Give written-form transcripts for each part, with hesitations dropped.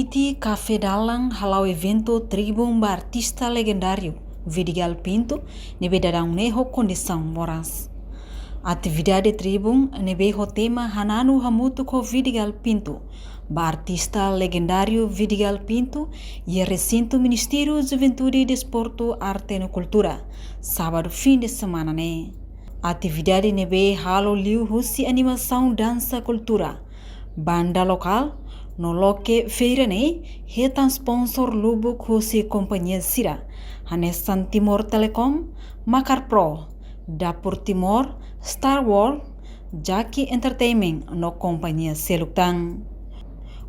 Iti Cafe Dalang halau evento tribum ba artista legendário Vidigal Pinto nebe dadang neho condição moras. Atividade tribum nebe ho tema hananu hamutu ko Vidigal Pinto ba artista legendário Vidigal Pinto e recinto Ministério Juventude, Desporto, Arte e Cultura sábado fim de semana né. Atividade nebe halo liu husi animação, dança, cultura, banda local. No loke feira ne, hetan sponsor lubuk husi companhia Sira, Hanesan Timor Telecom, Makar Pro, Dapur Timor, Star World, Jaki Entertainment no companhia Seluktang.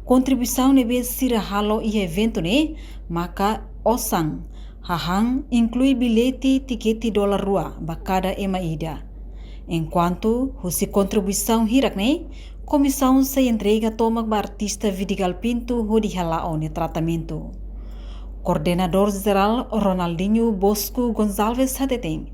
Contribuição nebe Sira halo e evento ne, maka osang, hahang inclui bilhete tiketi dolar rua, bakada ema ida. Enquanto husi contribuição hirak ne, comissão se entrega toma ba artista Vidigal Pinto ho dihalao ne tratamento. Coordenador geral Ronaldinho Bosco Gonçalves Hadeteng.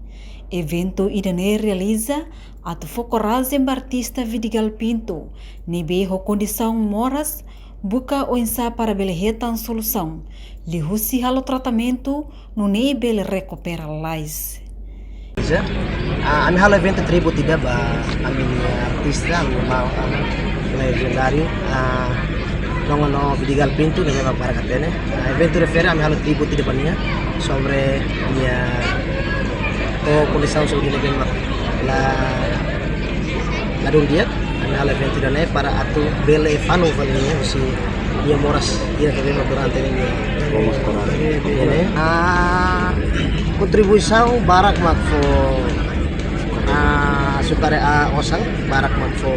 Evento idane realiza at focorazem ba artista Vidigal Pinto nebe ho condição moras buka o insa para belehetan solução. Li husi halo tratamento no ne bele recupera lais. Kami halo evento tribo tidak ba kami artista mau legendario no Vidigal Pinto de memang para katene evento refere kami halo tribo tidak bania sobre dia condição sobre dia la dia kami halo evento dane para atu bele fanu valia si dia moras dia que vemos durante ini kontribuição barak magfo sukare osang barak magfo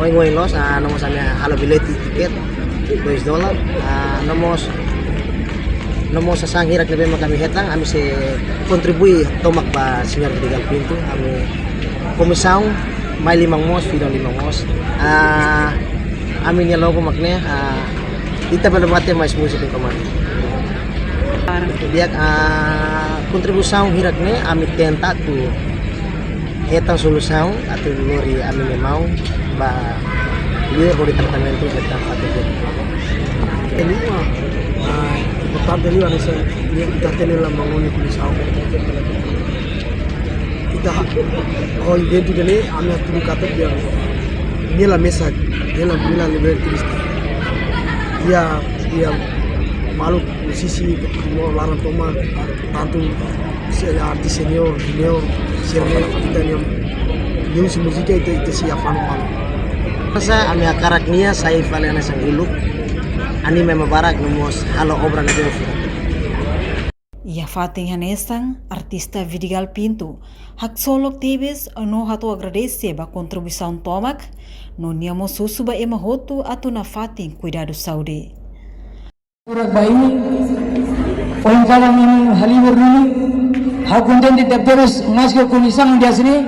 oing los nomos anya halo bileti tiket $2 nomos sasang hirak lebe kami hetang kami se kontribui tomak ba Senyor Vidigal Pinto kami komisão may 5 mos video 5 mos amin ya logo makne ita balabate mais musik kaman dia kontribuição hirak ne ami tenta tu hetang solução atau lori ami mau ba liur ho di tratamento hetang atau ini importante liu anese kita tenela mangoni kulisau kita ho evento dele ami atu kata dia nila message nila level triste ya malu musisi mau larang toma tanto artis senior junior kita yang si musika itu siapa malu masa ami akarak nia saya valiana sang iluk ani memang barak nomos halo obra na deu Ia fating hanesang artista Vidigal Pinto hak solok tebes no hato agradece ba contribuição tomak no niamo susuba ema hotu atu na fating cuidado saúde. Urak bayi orang kalang ini halibur ini hak konten di terus ngasih kunisang di sini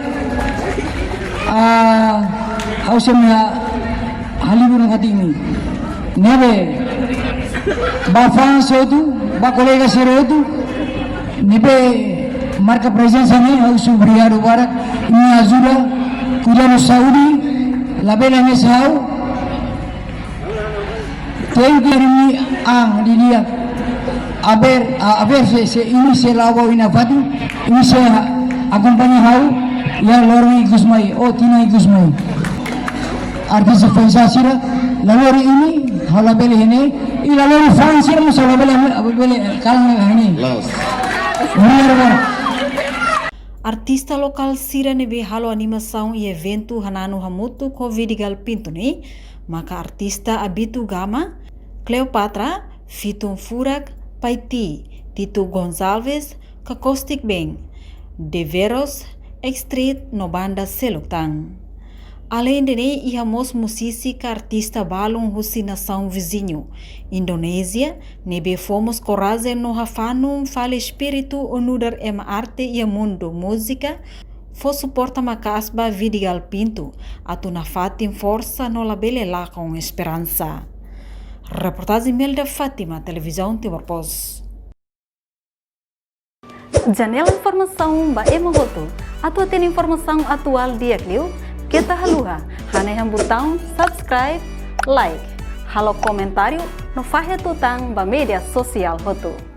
hausnya halibur hati ini nebe ba fans itu ba kolega sero itu nebe marca presença ne hausu obrigado barak ini ajuda cuidado saúde la bela mesau Thank you ang dilihat aber se ini se lawa ina fatu ini se akompanya hau ya lorong igusmai tina igusmai artis sensasira lori ini hala bele ini ila lori fansira musala bele kalang ini Artista lokal Sira nebe halo animação e evento hananu hamutu ko Vidigal Pinto ne maka artista Abitu Gama, Cleopatra, Fitum Furak, Paiti, Tito Gonçalves, Kakostik Beng, De Veros, Extreet no banda Seluktang. Além de ne ihamos musisi ka artista balong husi nação vizinho, Indonésia, nebe fomos coragem no hafanum fale espírito unudar ema arte e mundo música, fo suporta makasba Vidigal Pinto, atu na fatim força no labele lá com esperança. Reportagem Melda Fátima, televisão Timor Post. Janela informação ba emogoto, atu tem informação atual dia kliu, kita haluha, hanai hambutang subscribe, like, halo comentário no Farre Tutang ba mídia social Hotu.